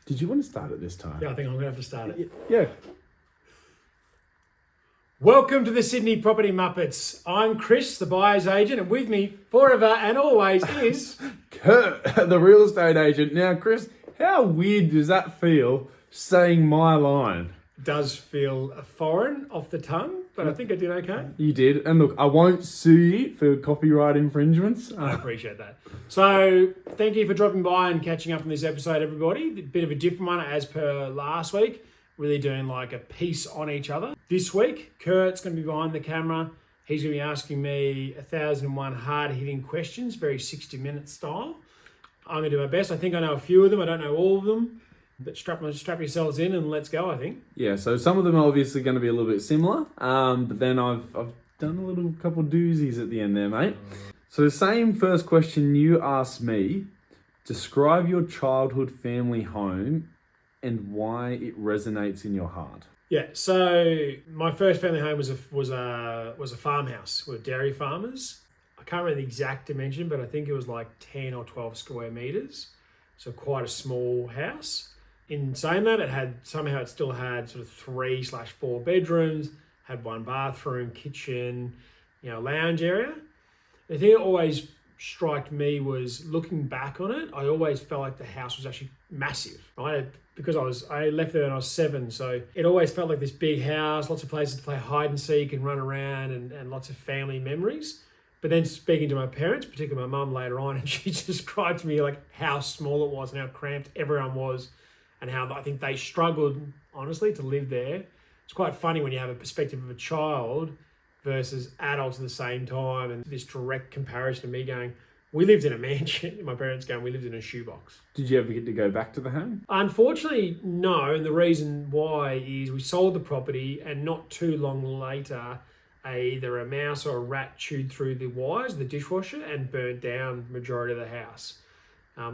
Did you want to start it this time? Yeah, I think I'm going to have to start it. Yeah. Welcome to the Sydney Property Muppets. I'm Chris, the buyer's agent, and with me forever and always is... Kurt, the real estate agent. Now, Chris, how weird does that feel saying my line? It does feel foreign off the tongue, but I think I did okay. You did. And look, I won't sue you for copyright infringements. I appreciate that. So, thank you for dropping by and catching up on this episode, everybody. A bit of a different one as per last week. Really doing like a piece on each other. This week, Kurt's going to be behind the camera. He's going to be asking me 1,001 hard-hitting questions, very 60-minute style. I'm going to do my best. I think I know a few of them. I don't know all of them. But strap yourselves in and let's go, I think. Yeah, so some of them are obviously going to be a little bit similar. But then I've done a couple doozies at the end there, mate. So the same first question you asked me, describe your childhood family home and why it resonates in your heart. Yeah, so my first family home was a farmhouse. We were dairy farmers. I can't remember the exact dimension, but I think it was like 10 or 12 square meters. So quite a small house. In saying that, it still had sort of 3/4 bedrooms, had one bathroom, kitchen, lounge area. The thing that always struck me was looking back on it, I always felt like the house was actually massive. Because I left there when I was 7, so it always felt like this big house, lots of places to play hide and seek and run around and lots of family memories. But then speaking to my parents, particularly my mum later on, and she described to me like how small it was and how cramped everyone was and how I think they struggled, honestly, to live there. It's quite funny when you have a perspective of a child versus adults at the same time, and this direct comparison of me going, we lived in a mansion. My parents going, we lived in a shoebox. Did you ever get to go back to the home? Unfortunately, no. And the reason why is we sold the property and not too long later, either a mouse or a rat chewed through the wires of the dishwasher and burnt down the majority of the house.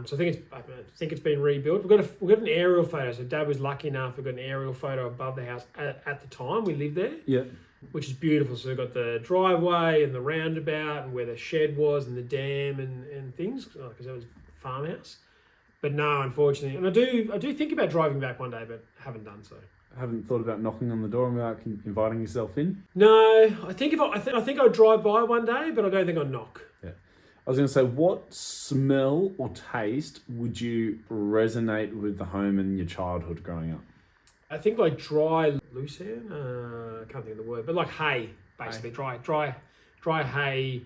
So I think it's been rebuilt. We've got an aerial photo. So Dad was lucky enough. We've got an aerial photo above the house at the time we lived there. Yeah. Which is beautiful. So we've got the driveway and the roundabout and where the shed was and the dam and things, because that was a farmhouse. But no, unfortunately, and I do think about driving back one day, but haven't done so. Haven't thought about knocking on the door and about inviting yourself in? No, I think I'd drive by one day, but I don't think I'd knock. Yeah. I was going to say, what smell or taste would you resonate with the home in your childhood growing up? I think like dry lucerne, I can't think of the word, but like hay, basically. Hay. Dry hay,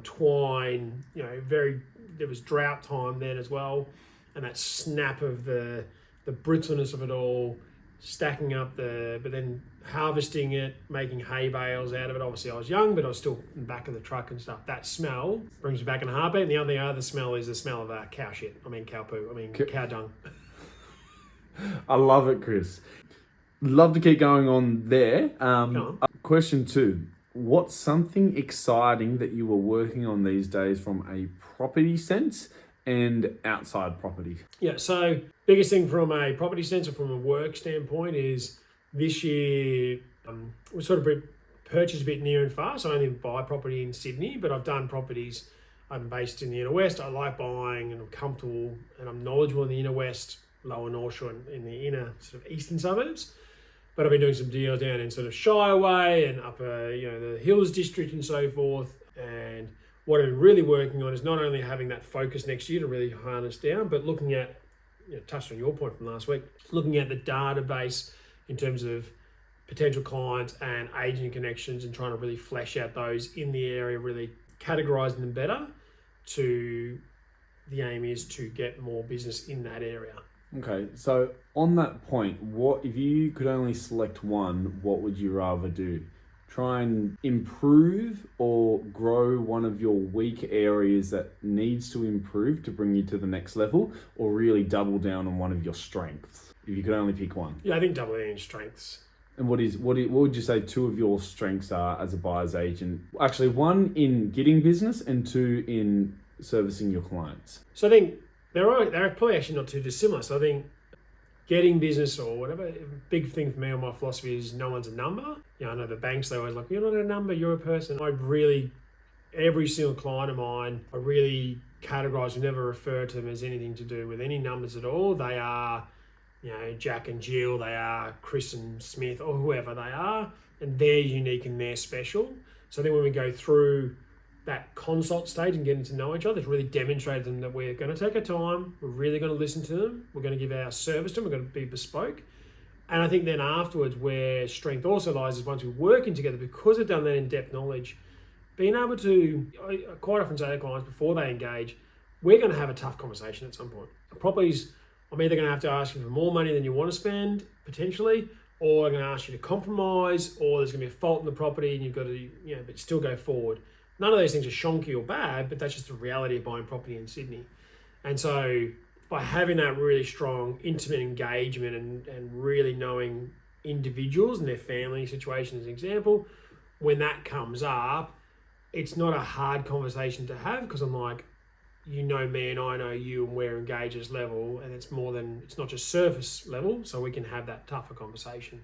twine, there was drought time then as well. And that snap of the brittleness of it all, stacking up but then harvesting it, making hay bales out of it. Obviously I was young, but I was still in the back of the truck and stuff. That smell brings me back in a heartbeat. And the only other smell is the smell of cow dung. I love it, Chris. Love to keep going on there. Go on. Question 2. What's something exciting that you are working on these days from a property sense and outside property? Yeah, so biggest thing from a property sense or from a work standpoint is this year we sort of purchased a bit near and far. So I only buy property in Sydney, but I've done properties. I'm based in the inner west. I like buying and I'm comfortable and I'm knowledgeable in the inner west, lower North Shore and in the inner sort of eastern suburbs. But I've been doing some deals down in sort of Shireway and upper, the Hills District and so forth. And what I'm really working on is not only having that focus next year to really harness down, but looking at, touched on your point from last week, looking at the database in terms of potential clients and agent connections and trying to really flesh out those in the area, really categorizing them better. The aim is to get more business in that area. Okay, so on that point, what if you could only select one, what would you rather do? Try and improve or grow one of your weak areas that needs to improve to bring you to the next level, or really double down on one of your strengths? If you could only pick one. Yeah, I think double down on strengths. And what would you say 2 of your strengths are as a buyer's agent? Actually, 1 in getting business and 2 in servicing your clients. So I think they're probably actually not too dissimilar. So I think getting business or whatever, a big thing for me on my philosophy is no one's a number. I know the banks, they always like, you're not a number, you're a person. I really every single client of mine, I really categorise, we never refer to them as anything to do with any numbers at all. They are, Jack and Jill, they are Chris and Smith, or whoever they are, and they're unique and they're special. So I think when we go through that consult stage and getting to know each other, it's really demonstrated to them that we're going to take our time, we're really going to listen to them, we're going to give our service to them, we're going to be bespoke. And I think then afterwards, where strength also lies is once we're working together, because we've done that in-depth knowledge, being able to, I quite often say to clients before they engage, we're going to have a tough conversation at some point. Properties, I'm either going to have to ask you for more money than you want to spend, potentially, or I'm going to ask you to compromise, or there's going to be a fault in the property and you've got to, but still go forward. None of those things are shonky or bad, but that's just the reality of buying property in Sydney. And so by having that really strong, intimate engagement and really knowing individuals and their family situation as an example, when that comes up, it's not a hard conversation to have because I'm like, you know me and I know you and we're engaged at this level, and it's not just surface level, so we can have that tougher conversation.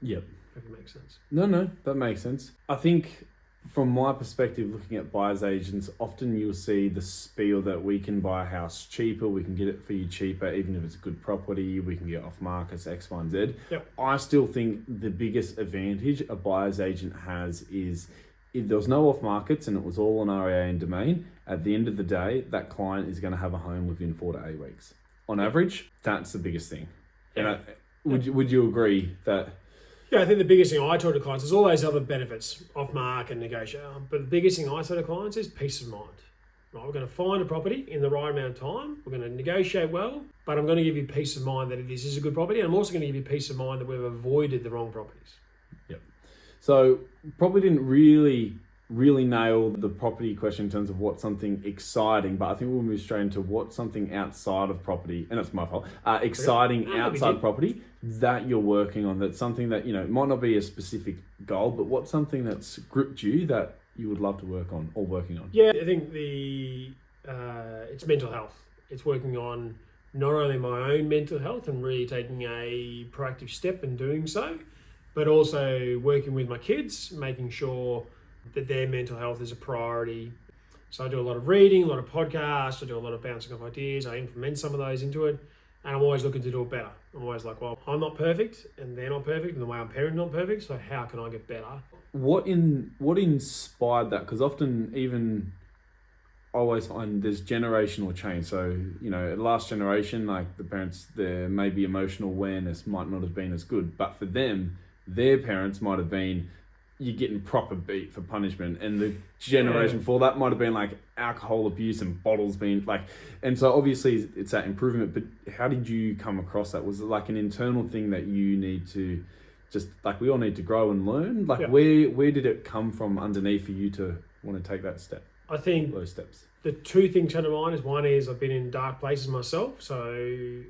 Yep. If it makes sense. No, that makes sense. I think from my perspective, looking at buyer's agents, often you'll see the spiel that we can buy a house cheaper, we can get it for you cheaper, even if it's a good property, we can get off markets, X, Y, and Z. Yep. I still think the biggest advantage a buyer's agent has is if there was no off markets and it was all on REA and Domain, at the end of the day, that client is going to have a home within 4 to 8 weeks. On average, that's the biggest thing. Yeah. And would you agree that? Yeah, I think the biggest thing I talk to clients, there's all those other benefits, off market, negotiate, but the biggest thing I say to clients is peace of mind. Right, we're going to find a property in the right amount of time, we're going to negotiate well, but I'm going to give you peace of mind that this is a good property, and I'm also going to give you peace of mind that we've avoided the wrong properties. Yep. So probably didn't really nail the property question in terms of what's something exciting, but I think we'll move straight into what's something outside of property, and that's my fault, exciting outside property that you're working on, that's something that, might not be a specific goal, but what's something that's gripped you that you would love to work on or working on? Yeah, I think it's mental health. It's working on not only my own mental health and really taking a proactive step in doing so, but also working with my kids, making sure that their mental health is a priority. So I do a lot of reading, a lot of podcasts, I do a lot of bouncing off ideas, I implement some of those into it, and I'm always looking to do it better. I'm always like, well, I'm not perfect, and they're not perfect, and the way I'm parenting not perfect, so how can I get better? What inspired that? Because often even I always find there's generational change. So, last generation, like the parents, their maybe emotional awareness might not have been as good, but for them, their parents might have been, you're getting proper beat for punishment, and the generation before that might have been like alcohol abuse and bottles being like, and so obviously it's that improvement. But how did you come across that? Was it like an internal thing that you need to just, like, we all need to grow and learn? Like, where did it come from underneath for you to want to take that step? I think those steps. The two things come to mind is, one is I've been in dark places myself, and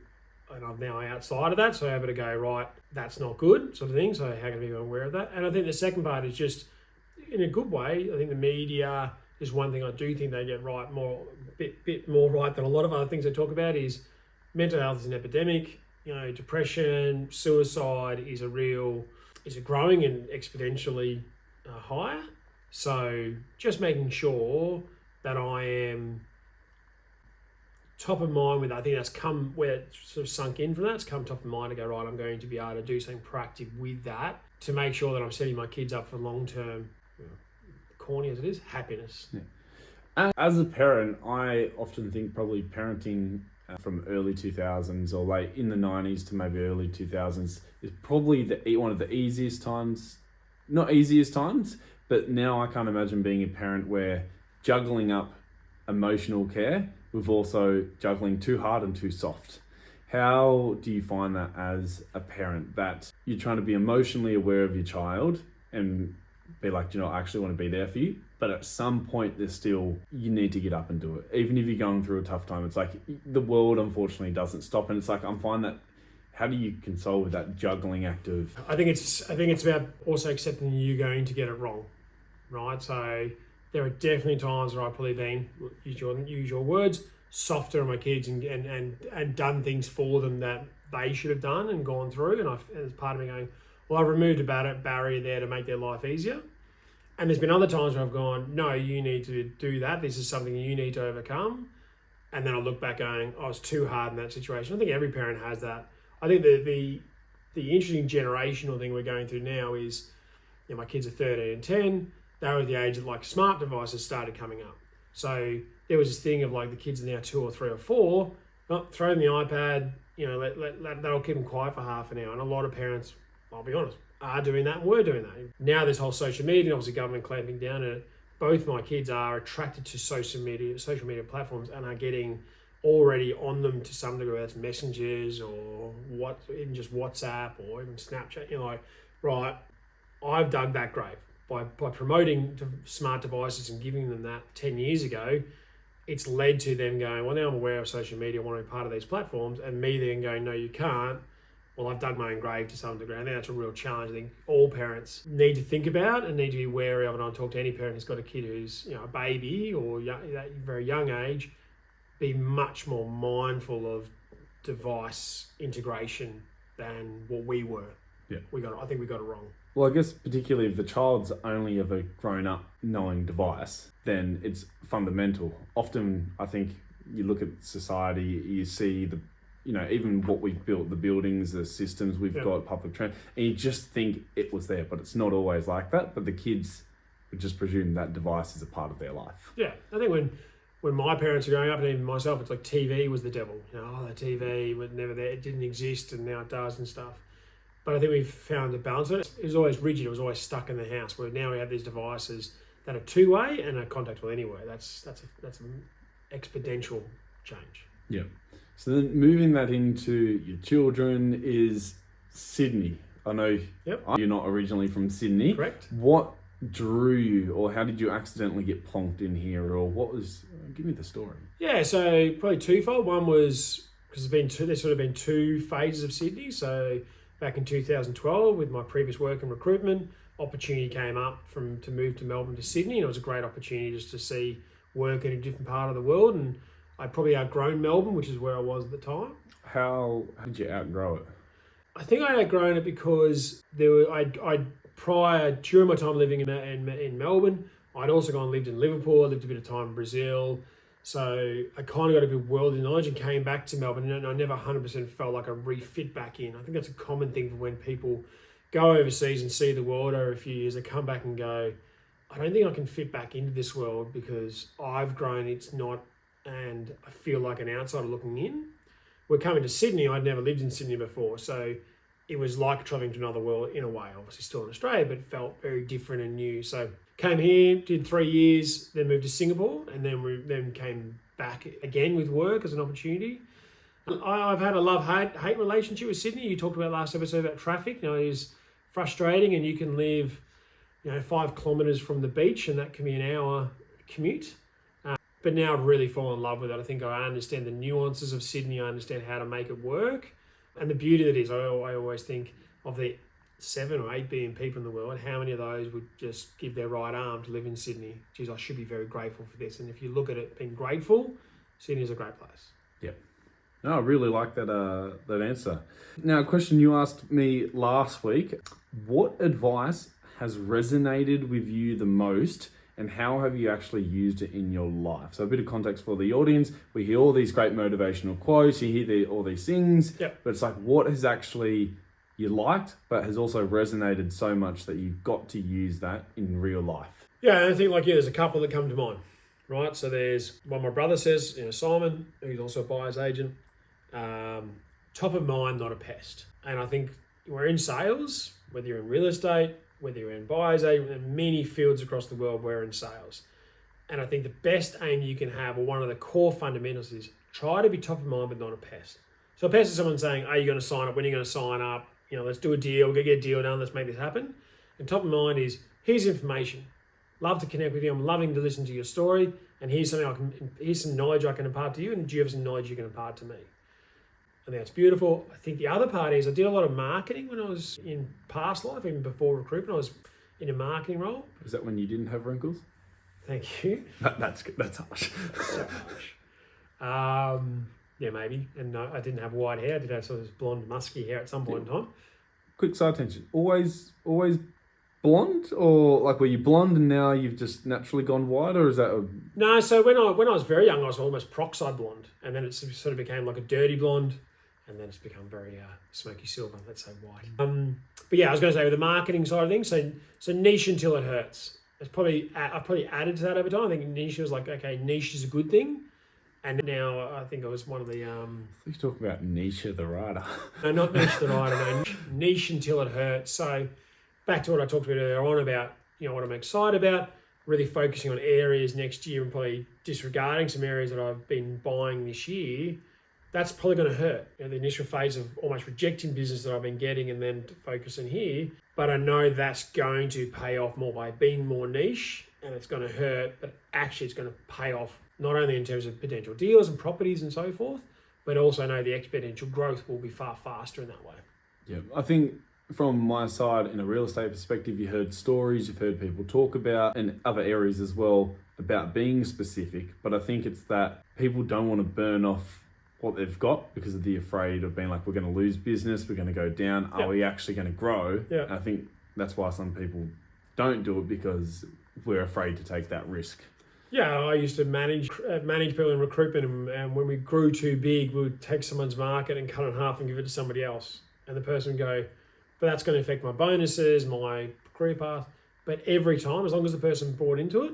I'm now outside of that, so I'm able to go, right, that's not good, sort of thing. So how can I be aware of that? And I think the second part is just, in a good way, I think the media is one thing I do think they get right, bit more right than a lot of other things they talk about, is mental health is an epidemic. Depression, suicide is growing and exponentially higher. So just making sure that I am top of mind with that. I think that's come where it sort of sunk in from that. It's come top of mind to go, right, I'm going to be able to do something proactive with that to make sure that I'm setting my kids up for long-term, corny as it is, happiness. Yeah. As a parent, I often think probably parenting from early 2000s or late in the 90s to maybe early 2000s is probably one of the easiest times, not easiest times, but now I can't imagine being a parent where juggling up emotional care with also juggling too hard and too soft. How do you find that as a parent, that you're trying to be emotionally aware of your child and be like, I actually want to be there for you, but at some point there's still, you need to get up and do it. Even if you're going through a tough time, it's like the world unfortunately doesn't stop, and it's like, I'm finding that, how do you console with that juggling act of? I think it's about also accepting you're going to get it wrong, right? So there are definitely times where I've probably been, use your words, softer on my kids and done things for them that they should have done and gone through. And as part of me going, well, I've removed a barrier there to make their life easier. And there's been other times where I've gone, no, you need to do that. This is something you need to overcome. And then I look back going, I was too hard in that situation. I think every parent has that. I think the interesting generational thing we're going through now is, my kids are 13 and 10. They were at the age that like smart devices started coming up. So there was this thing of like the kids are now 2 or 3 or 4, throw them the iPad, that'll keep them quiet for half an hour. And a lot of parents, I'll be honest, are doing that and were doing that. Now this whole social media, obviously government clamping down on it, both my kids are attracted to social media platforms and are getting already on them to some degree. That's messengers or even just WhatsApp or even Snapchat. You're like, right, I've dug that grave. By promoting smart devices and giving them that 10 years ago, it's led to them going, well, now I'm aware of social media, I want to be part of these platforms, and me then going, no, you can't. Well, I've dug my own grave to some degree. I think that's a real challenge. I think all parents need to think about and need to be wary of. And I talk to any parent who's got a kid who's a baby or that very young age, be much more mindful of device integration than what we were. Yeah, I think we got it wrong. Well, I guess particularly if the child's only ever grown up knowing device, then it's fundamental. Often, I think you look at society, you see even what we've built, the buildings, the systems we've got, public transit, and you just think it was there, but it's not always like that. But the kids would just presume that device is a part of their life. Yeah, I think when my parents were growing up, and even myself, it's like TV was the devil. The TV was never there, it didn't exist, and now it does and stuff. But I think we've found a balance. It was always rigid. It was always stuck in the house. Where now we have these devices that are two-way and are contactable anyway. That's an exponential change. Yeah. So then moving that into your children is Sydney. I know you're not originally from Sydney. Correct. What drew you, or how did you accidentally get plonked in here, or what was? Give me the story. Yeah, so probably twofold. One was because there's sort of been 2 phases of Sydney. So back in 2012, with my previous work in recruitment, opportunity came up to move to Melbourne to Sydney, and it was a great opportunity just to see work in a different part of the world. And I'd probably outgrown Melbourne, which is where I was at the time. How did you outgrow it? I think I'd outgrown it because during my time living in Melbourne, I'd also gone and lived in Liverpool. I lived a bit of time in Brazil. So I kind of got a bit of worldly knowledge and came back to Melbourne, and I never 100% felt like I refit back in. I think that's a common thing for when people go overseas and see the world over a few years. They come back and go, I don't think I can fit back into this world because I've grown, it's not, and I feel like an outsider looking in. We're coming to Sydney. I'd never lived in Sydney before, so it was like traveling to another world in a way. Obviously still in Australia, but it felt very different and new. So came here, did 3 years, then moved to Singapore, and then came back again with work as an opportunity. I've had a love-hate relationship with Sydney. You talked about last episode about traffic. It is frustrating, and you can live 5 kilometres from the beach, and that can be an hour commute. But now I've really fallen in love with it. I think I understand the nuances of Sydney. I understand how to make it work. And the beauty that is, I always think of the 7 or 8 billion people in the world, how many of those would just give their right arm to live in Sydney? Geez, I should be very grateful for this. And if you look at it being grateful, Sydney is a great place. Yep. No, I really like that answer. Now, a question you asked me last week, what advice has resonated with you the most, and how have you actually used it in your life? So a bit of context for the audience. We hear all these great motivational quotes, you hear all these things, but it's like, what has actually you liked, but has also resonated so much that you've got to use that in real life? Yeah, and I think there's a couple that come to mind, right? So there's one my brother says, Simon, who's also a buyer's agent, top of mind, not a pest. And I think we're in sales, whether you're in real estate, whether you're in buyer's agent, in many fields across the world, we're in sales. And I think the best aim you can have, or one of the core fundamentals, is try to be top of mind, but not a pest. So a pest is someone saying, are you going to sign up? When are you going to sign up? Let's do a deal, get a deal done, let's make this happen. And top of mind is, here's information. Love to connect with you. I'm loving to listen to your story. And here's some knowledge I can impart to you. And do you have some knowledge you can impart to me? I think that's beautiful. I think the other part is I did a lot of marketing when I was in past life, even before recruitment. I was in a marketing role. Is that when you didn't have wrinkles? Thank you. That's harsh. So harsh. Yeah, maybe. And no, I didn't have white hair. I did have sort of blonde, musky hair at some point in time. Quick side tangent. Always blonde, or like were you blonde and now you've just naturally gone white, or is that a... No, so when I was very young, I was almost peroxide blonde, and then it sort of became like a dirty blonde, and then it's become very smoky silver. Let's say white. But yeah, I was going to say with the marketing side of things, so niche until it hurts. It's probably I've probably added to that over time. I think niche was like, okay, niche is a good thing, and now I think it was one of the You talk about Nietzsche the writer. no, not niche that I don't know, niche until it hurts. So back to what I talked about earlier on about what I'm excited about. Really focusing on areas next year and probably disregarding some areas that I've been buying this year. That's probably going to hurt. The initial phase of almost rejecting business that I've been getting and then focusing here. But I know that's going to pay off more by being more niche, and it's going to hurt, but actually it's going to pay off not only in terms of potential deals and properties and so forth, but also know the exponential growth will be far faster in that way. Yeah, I think from my side, in a real estate perspective, you heard stories, you've heard people talk about, and other areas as well, about being specific. But I think it's that people don't want to burn off what they've got because of the afraid of being like, we're going to lose business, we're going to go down, are we actually going to grow? Yeah. And I think that's why some people don't do it, because we're afraid to take that risk. Yeah, I used to manage people in recruitment, and when we grew too big, we would take someone's market and cut it in half and give it to somebody else. And the person would go, but that's going to affect my bonuses, my career path. But every time, as long as the person bought into it,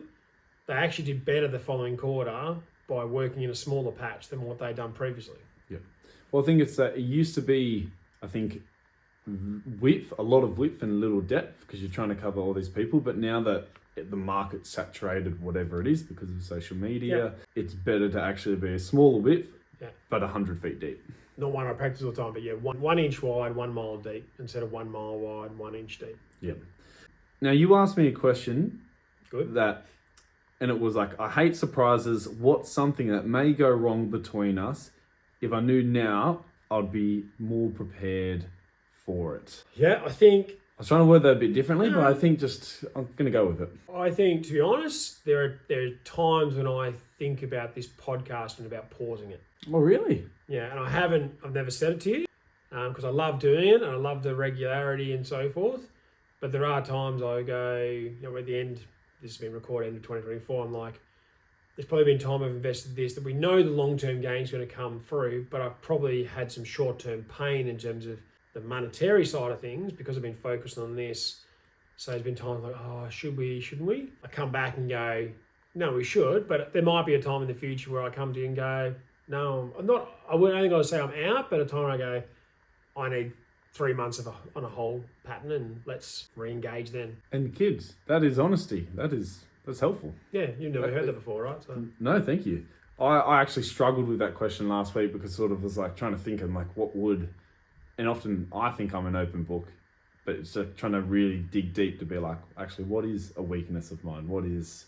they actually did better the following quarter by working in a smaller patch than what they'd done previously. Yeah. Well, I think it's that it used to be, I think, a lot of width and little depth, because you're trying to cover all these people. But now that the market's saturated, whatever it is, because of social media, it's better to actually be a smaller width, but 100 feet deep. Not one I practice all the time, but yeah, 1 inch wide, 1 mile deep, instead of 1 mile wide, 1 inch deep. Yeah. Now, you asked me a question. Good. And it was like, I hate surprises. What's something that may go wrong between us? If I knew now, I'd be more prepared for it. Yeah, I think... I was trying to word that a bit differently, but I think I'm going to go with it. I think, to be honest, there are times when I think about this podcast and about pausing it. Oh, really? Yeah, and I've never said it to you, because I love doing it and I love the regularity and so forth. But there are times I go, at the end, this has been recorded in 2024, I'm like, there's probably been time I've invested this, that we know the long-term gain's going to come through, but I've probably had some short-term pain in terms of the monetary side of things because I've been focused on this. So there's been times like, oh, should we, shouldn't we? I come back and go, no, we should, but there might be a time in the future where I come to you and go, no, I'm not, I think I would say I'm out, but a time I go, I need 3 months on a whole pattern, and let's re-engage then. And kids, that is honesty. That's helpful. Yeah, you've never heard that before, right? So. No, thank you. I actually struggled with that question last week, because sort of was like trying to think of like what would, and often I think I'm an open book, but it's trying to really dig deep to be like, actually, what is a weakness of mine? But it's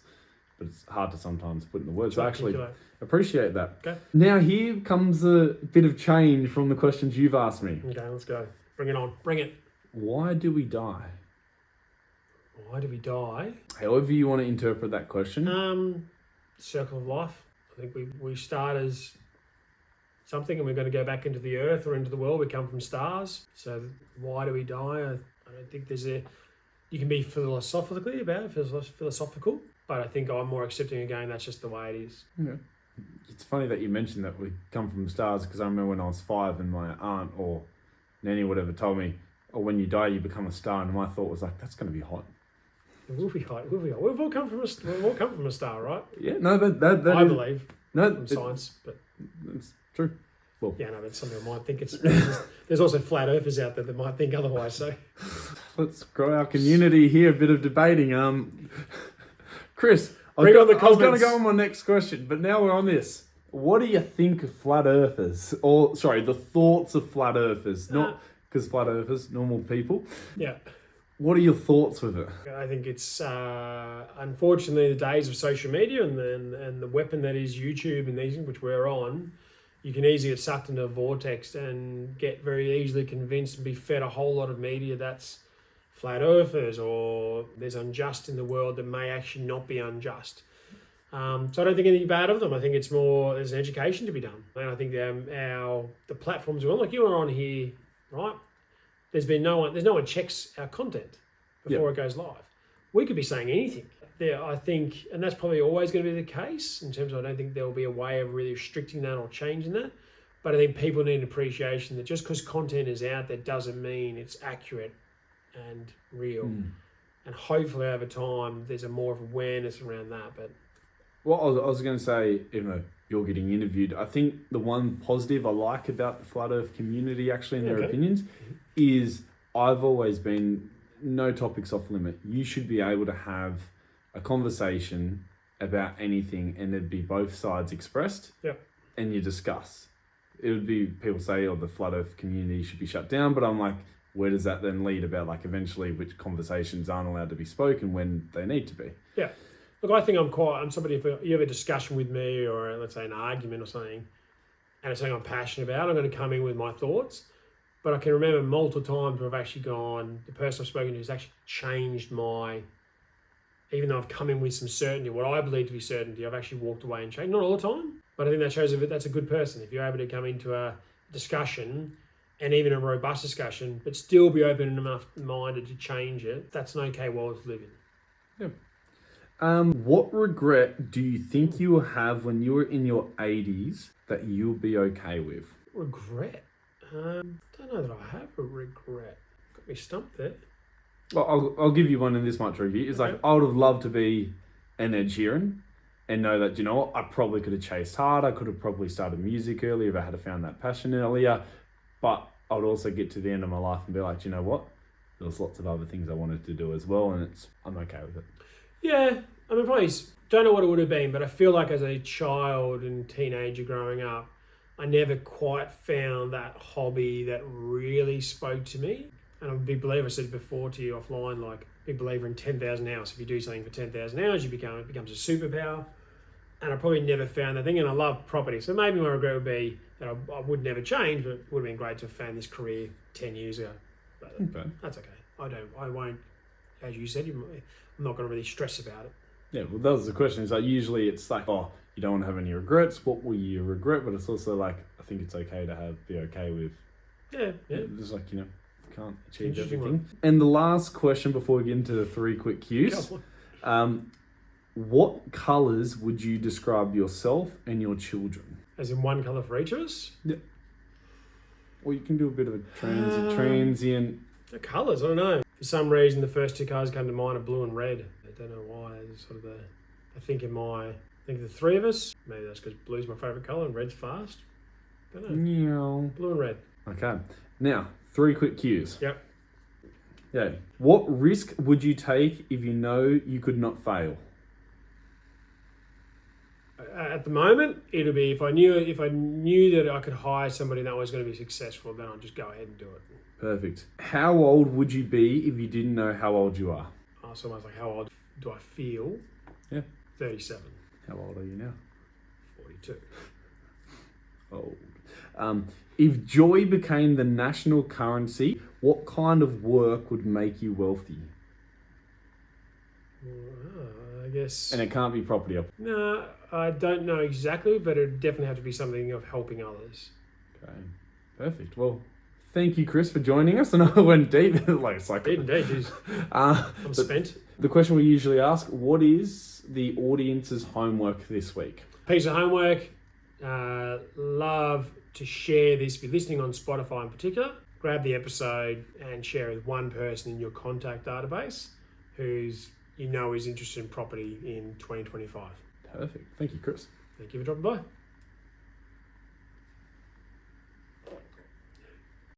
hard to sometimes put in the words. So I actually appreciate that. Okay. Now here comes a bit of change from the questions you've asked me. Okay, let's go. Bring it on. Bring it. Why do we die? Why do we die? However you want to interpret that question. Circle of life. I think we start as something and we're going to go back into the earth or into the world. We come from stars. So why do we die? I don't think you can be philosophically about it, philosophical, but I think I'm more accepting again, that's just the way it is. Yeah. It's funny that you mentioned that we come from stars, because I remember when I was 5 and my aunt or nanny or whatever told me, oh, when you die, you become a star. And my thought was like, that's going to be hot. It will be hot. We've all come from a star, right? Yeah, no, that I believe. No, from science, but it's true. Well, yeah, no, but some people might think it's. There's also flat earthers out there that might think otherwise. So let's grow our community here. A bit of debating. Chris, I was going to go on my next question, but now we're on this. What do you think of flat earthers? Or sorry, the thoughts of flat earthers, not because flat earthers, normal people. Yeah. What are your thoughts with it? I think it's unfortunately the days of social media and the weapon that is YouTube and these, which we're on. You can easily get sucked into a vortex and get very easily convinced and be fed a whole lot of media that's flat earthers or there's unjust in the world that may actually not be unjust. So I don't think anything bad of them. I think it's more there's an education to be done, and I think the platforms we're on, like you are on here, right? There's no one checks our content. before it goes live. We could be saying anything. There, I think, and that's probably always going to be the case in terms of I don't think there'll be a way of really restricting that or changing that. But I think people need an appreciation that just because content is out there doesn't mean it's accurate and real. And hopefully over time there's a more of awareness around that. But Well, I was going to say, even though you're getting interviewed, I think the one positive I like about the Flat Earth community, actually, in their opinions, is I've always been no topics off limit. You should be able to have a conversation about anything and there'd be both sides expressed and you discuss. It would be, people say, the Flat Earth community should be shut down, but I'm like, where does that then lead about, like, eventually which conversations aren't allowed to be spoken when they need to be? Yeah. Look, I think I'm somebody, if you have a discussion with me or let's say an argument or something, and it's something I'm passionate about, I'm going to come in with my thoughts. But I can remember multiple times where I've actually gone, the person I've spoken to has actually changed even though I've come in with some certainty, what I believe to be certainty, I've actually walked away and changed. Not all the time, but I think that shows that that's a good person. If you're able to come into a discussion and even a robust discussion, but still be open enough minded to change it, that's an okay world to live in. Yeah. What regret do you think you will have when you're in your 80s that you'll be okay with? Regret? Don't know that I have a regret. Got me stumped there. Well, I'll give you one in this much review. It's like, I would have loved to be an Ed Sheeran and know that, you know what, I probably could have chased hard. I could have probably started music earlier if I had found that passion earlier. But I would also get to the end of my life and be like, you know what, there was lots of other things I wanted to do as well, and I'm okay with it. Yeah, I mean, probably don't know what it would have been, but I feel like as a child and teenager growing up, I never quite found that hobby that really spoke to me. And I'm a big believer, I said before to you offline, like big believer in 10,000 hours. If you do something for 10,000 hours, it becomes a superpower. And I probably never found that thing. And I love property. So maybe my regret would be that I would never change, but it would have been great to have found this career 10 years ago. But that's okay. I won't, as you said, I'm not going to really stress about it. Yeah, well, that was the question. Is like, usually it's like, you don't want to have any regrets. What will you regret? But it's also like, I think it's okay to be okay with. Yeah. Just like, can't achieve everything. And the last question before we get into the 3 quick cues. What colours would you describe yourself and your children? As in one colour for each of us? Yeah. Or you can do a bit of a transient. The colours, I don't know. For some reason, the first 2 colours come to mind are blue and red. I don't know why. It's sort of I think the 3 of us, maybe that's because blue's my favourite colour and red's fast. Don't know. Blue and red. Okay. Now, 3 quick cues. Yep. Yeah. What risk would you take if you know you could not fail? At the moment, it'll be if I knew that I could hire somebody that was going to be successful, then I'd just go ahead and do it. Perfect. How old would you be if you didn't know how old you are? So almost like how old do I feel? Yeah. 37. How old are you now? 42. Old. If joy became the national currency, what kind of work would make you wealthy? I guess. And it can't be property. No, I don't know exactly, but it definitely have to be something of helping others. Okay, perfect. Well, thank you, Chris, for joining us. And I went deep. It's like Indeed, geez. I'm spent. The question we usually ask: what is the audience's homework this week? Piece of homework. Love to share this if you're listening on Spotify in particular. Grab the episode and share it with one person in your contact database who's is interested in property in 2025. Perfect. Thank you, Chris. Thank you for dropping by.